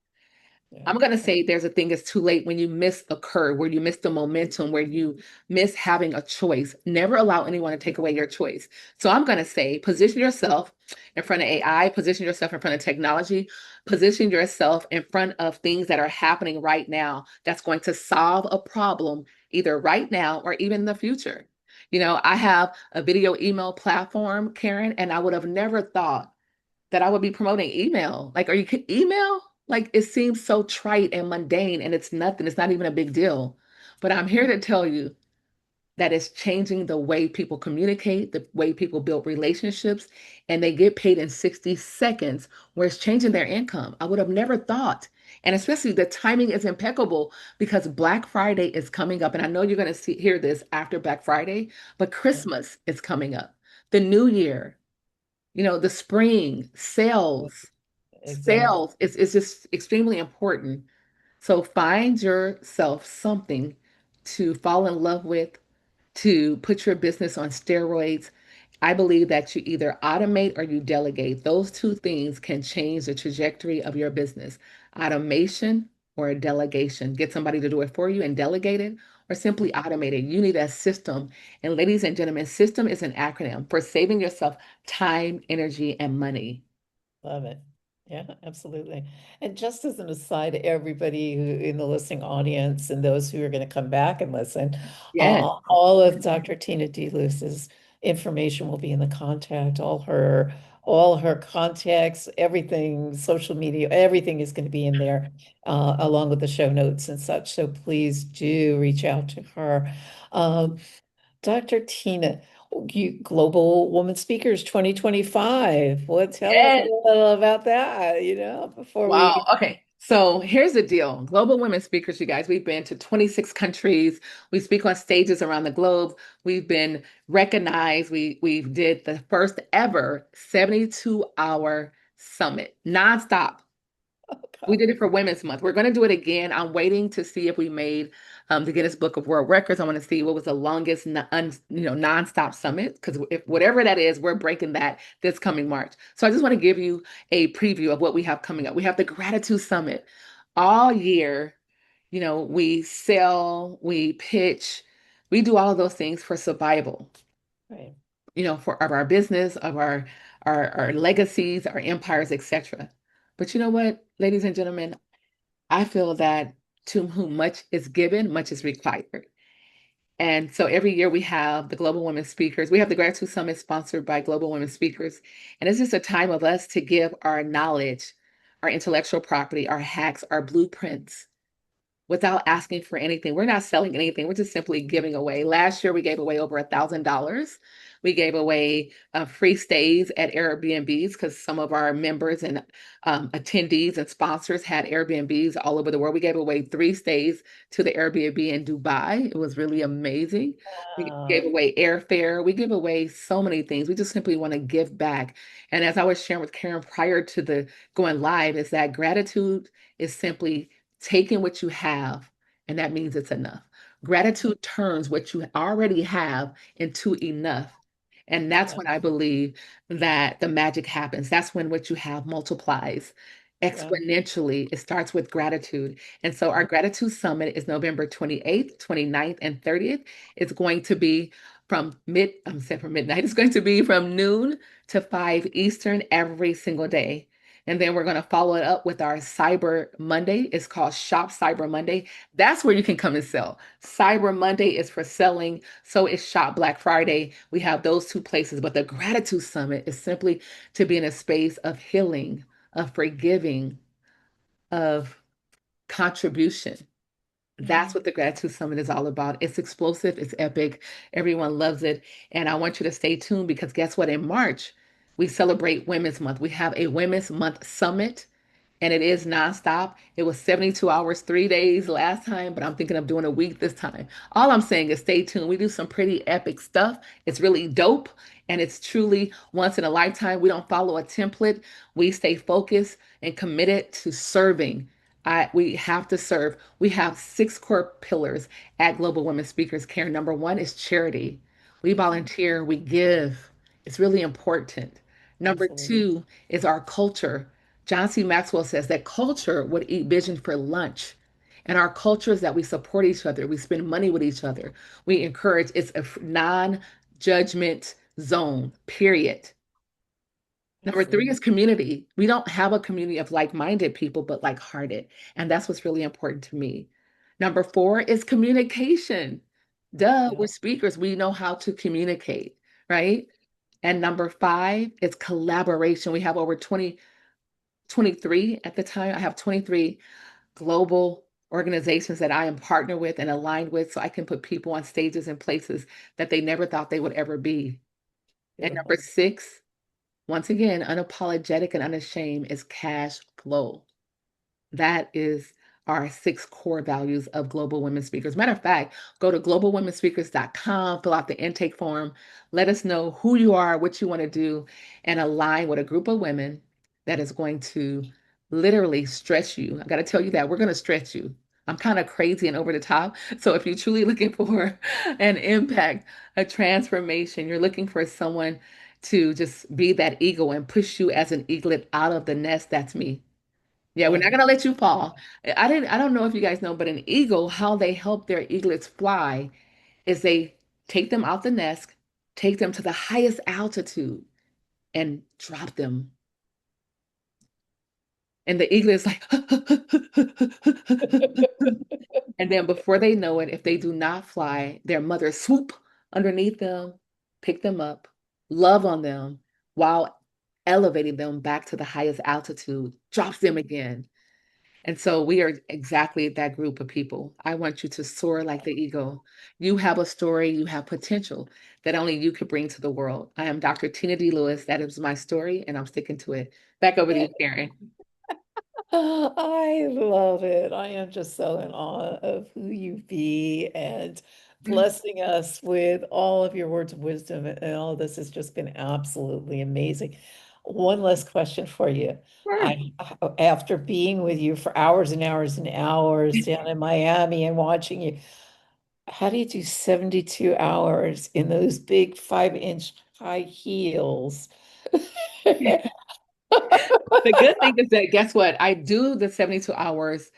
Yeah. I'm going to say there's a thing that's too late when you miss a curve, where you miss the momentum, where you miss having a choice. Never allow anyone to take away your choice. So I'm going to say position yourself in front of AI, position yourself in front of technology, position yourself in front of things that are happening right now that's going to solve a problem either right now or even in the future. I have a video email platform, Karen, and I would have never thought that I would be promoting email. Like, are you email? Like, it seems so trite and mundane, and it's nothing. It's not even a big deal. But I'm here to tell you that it's changing the way people communicate, the way people build relationships, and they get paid in 60 seconds, where it's changing their income. I would have never thought. And especially the timing is impeccable because Black Friday is coming up. And I know you're going to hear this after Black Friday, but Yeah. Christmas is coming up, the new year, the spring Yeah. sales. Exactly. Sales is just extremely important. So find yourself something to fall in love with, to put your business on steroids, I believe that you either automate or you delegate. Those two things can change the trajectory of your business. Automation or a delegation. Get somebody to do it for you and delegate it, or simply automate it. You need a system. And ladies and gentlemen, system is an acronym for saving yourself time, energy, and money. Love it. Yeah, absolutely. And just as an aside, everybody who in the listening audience and those who are going to come back and listen, Yes. all of Dr. Tina DeLuce's information will be in the contact, all her contacts, everything, social media, everything is going to be in there, along with the show notes and such. So please do reach out to her. Um, Dr. Tina, Global Woman Speakers 2025. What tell us a Yes. little about that, before Wow. we Okay. So here's the deal. Global women speakers, you guys, we've been to 26 countries. We speak on stages around the globe. We've been recognized. We did the first ever 72-hour summit, nonstop. oh We God, did it for Women's Month. We're going to do it again. I'm waiting to see if we made the Guinness Book of World Records. I want to see what was the longest, nonstop summit. Because if whatever that is, we're breaking that this coming March. So I just want to give you a preview of what we have coming up. We have the Gratitude Summit all year. We sell, we pitch, we do all of those things for survival. right. For of our business, of our legacies, our empires, etc. But you know what, ladies and gentlemen, I feel that to whom much is given, much is required. And so every year we have the Global Women Speakers. We have the Gratitude Summit sponsored by Global Women Speakers. And it's just a time of us to give our knowledge, our intellectual property, our hacks, our blueprints without asking for anything. We're not selling anything. We're just simply giving away. Last year, we gave away over $1,000. We gave away free stays at Airbnbs because some of our members and attendees and sponsors had Airbnbs all over the world. We gave away 3 stays to the Airbnb in Dubai. It was really amazing. We gave Wow. away airfare. We give away so many things. We just simply want to give back. And as I was sharing with Karen prior to the going live, is that gratitude is simply taking what you have, and that means it's enough. Gratitude turns what you already have into enough. And that's Yeah, when I believe that the magic happens. That's when what you have multiplies yeah. exponentially. It starts with gratitude. And so our gratitude summit is November 28th, 29th, and 30th. It's going to be I'm saying from midnight. It's going to be from noon to 5 Eastern every single day. And then we're going to follow it up with our Cyber Monday. It's called Shop Cyber Monday. That's where you can come and sell. Cyber Monday is for selling. So is Shop Black Friday. We have those two places. But the Gratitude Summit is simply to be in a space of healing, of forgiving, of contribution. That's Mhm. what the Gratitude Summit is all about. It's explosive, it's epic. Everyone loves it. And I want you to stay tuned because guess what? In March, we celebrate Women's Month. We have a Women's Month Summit and it is nonstop. It was 72 hours, 3 days last time, but I'm thinking of doing a week this time. All I'm saying is stay tuned. We do some pretty epic stuff. It's really dope and it's truly once in a lifetime. We don't follow a template. We stay focused and committed to serving. We have to serve. We have 6 core pillars at Global Women Speakers Care. Number one is charity. We volunteer, we give. It's really important. Number Absolutely. two is our culture. John C. Maxwell says that culture would eat vision for lunch. And our culture is that we support each other, we spend money with each other, we encourage, it's a non judgment zone, period. Number three Absolutely. is community. We don't have a community of like minded people, but like hearted. And that's what's really important to me. Number four is communication. Duh, Yeah. we're speakers. We know how to communicate, right? And number five is collaboration. We have over 23 at the time. I have 23 global organizations that I am partnered with and aligned with so I can put people on stages and places that they never thought they would ever be. And number Beautiful. six, once again, unapologetic and unashamed is cash flow. That is our 6 core values of Global Women Speakers. Matter of fact, go to globalwomenspeakers.com, fill out the intake form, let us know who you are, what you want to do, and align with a group of women that is going to literally stretch you. I got to tell you that we're going to stretch you. I'm kind of crazy and over the top. So if you're truly looking for an impact, a transformation, you're looking for someone to just be that eagle and push you as an eaglet out of the nest, that's me. Yeah, we're not Oh, gonna let you fall. I don't know if you guys know, but an eagle, how they help their eaglets fly is they take them out the nest, take them to the highest altitude, and drop them. And the eaglet is like, and then before they know it, if they do not fly, their mother swoop underneath them, pick them up, love on them while elevating them back to the highest altitude, drops them again. And so we are exactly that group of people. I want you to soar like the eagle. You have a story, you have potential that only you could bring to the world. I am Dr. Tina D. Lewis. That is my story, and I'm sticking to it. Back over to you, Karen. I love it. I am just so in awe of who you be and blessing us with all of your words of wisdom. And all this has just been absolutely amazing. One last question for you. Sure. After being with you for hours and hours and hours down in Miami and watching you, how do you do 72 hours in those big 5-inch high heels? The good thing is that guess what? I do the 72 hours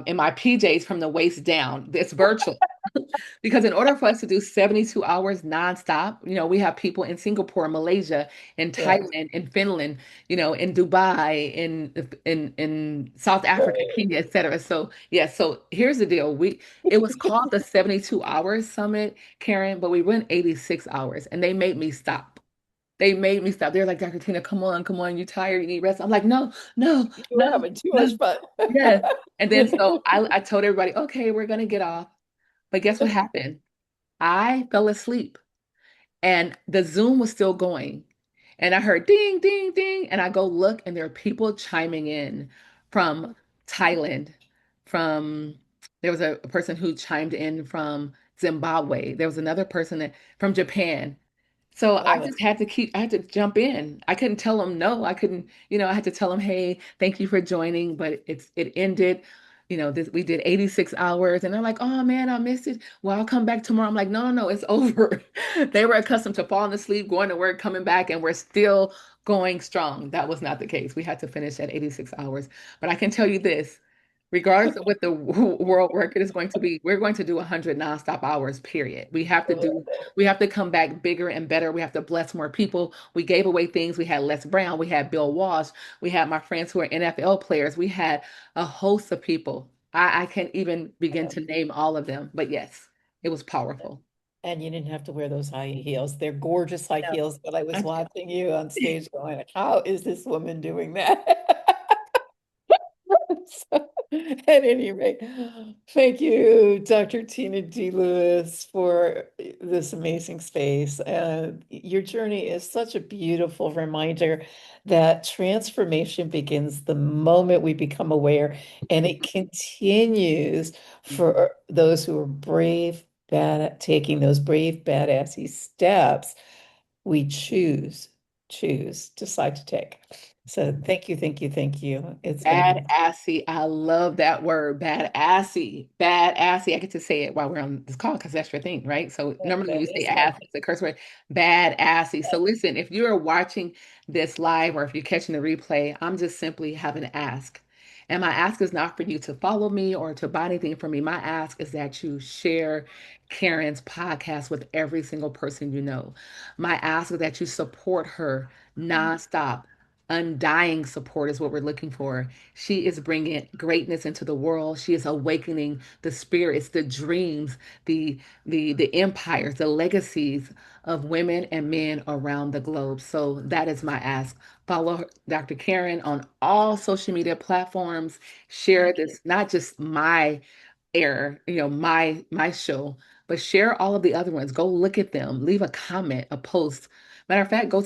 in my PJs from the waist down. It's virtual. Because in order for us to do 72 hours nonstop, we have people in Singapore, Malaysia, in Yeah. Thailand, in Finland, in Dubai, in South Africa, Kenya, et cetera. So yeah, so here's the deal. It was called the 72 hours summit, Karen, but we went 86 hours and they made me stop. They made me stop. They're like, Dr. Tina, come on, you tired, you need rest. I'm like, no, no, You were no, having too no. much fun. Yes. And then so I told everybody, okay, we're gonna get off. But guess what happened? I fell asleep and the Zoom was still going. And I heard ding, ding, ding. And I go look, and there are people chiming in from Thailand, from there was a person who chimed in from Zimbabwe. There was another person from Japan. So I Oh, just had to I had to jump in. I couldn't tell them no. I couldn't, I had to tell them, hey, thank you for joining, but it ended. We did 86 hours and they're like, oh man, I missed it. Well, I'll come back tomorrow. I'm like, no, no, no, it's over. They were accustomed to falling asleep, going to work, coming back, and we're still going strong. That was not the case. We had to finish at 86 hours. But I can tell you this, regardless of what the world record is going to be, we're going to do 100 nonstop hours, period. We have to come back bigger and better. We have to bless more people. We gave away things. We had Les Brown, we had Bill Walsh, we had my friends who are NFL players. We had a host of people. I can't even begin to name all of them, but yes, it was powerful. and you didn't have to wear those high heels. They're gorgeous high No, heels, but I was I, watching you on stage going, like, how is this woman doing that? So, at any rate, thank you, Dr. Tina D. Lewis, for this amazing space. Your journey is such a beautiful reminder that transformation begins the moment we become aware, and it continues for those who are brave, bad at taking those brave, badassy steps we decide to take. So thank you, thank you, thank you. It's been amazing. Badassy. I love that word. Badassy. Badassy. I get to say it while we're on this call because that's your thing, right? So normally when That you say is my ass, it's a curse word. Badassy. So listen, if you are watching this live or if you're catching the replay, I'm just simply having an ask. And my ask is not for you to follow me or to buy anything from me. My ask is that you share Karen's podcast with every single person you know. My ask is that you support her nonstop. Undying support is what we're looking for. She is bringing greatness into the world. She is awakening the spirits, the dreams, the empires, the legacies of women and men around the globe. So that is my ask. Follow Dr. Karen on all social media platforms. Share thank you. this, not just my my show, but share all of the other ones. Go look at them, leave a comment, a post. Matter of fact, go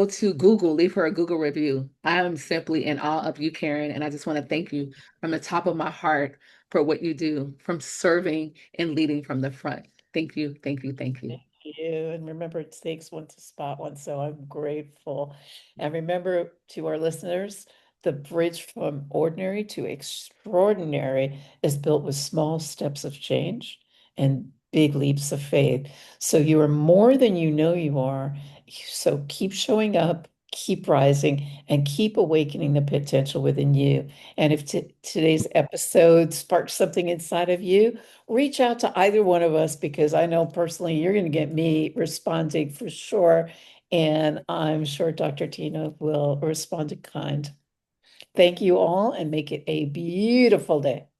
to Google, leave her a Google review. I am simply in awe of you, Karen, and I just want to thank you from the top of my heart for what you do, from serving and leading from the front. Thank you, thank you, thank you. Thank you. And remember, it takes one to spot one. So I'm grateful. And remember to our listeners the bridge from ordinary to extraordinary is built with small steps of change and big leaps of faith. So you are more than you know you are. So keep showing up, keep rising, and keep awakening the potential within you. And if today's episode sparks something inside of you, reach out to either one of us because I know personally you're going to get me responding for sure. And I'm sure Dr. Tina will respond in kind. Thank you all and make it a beautiful day.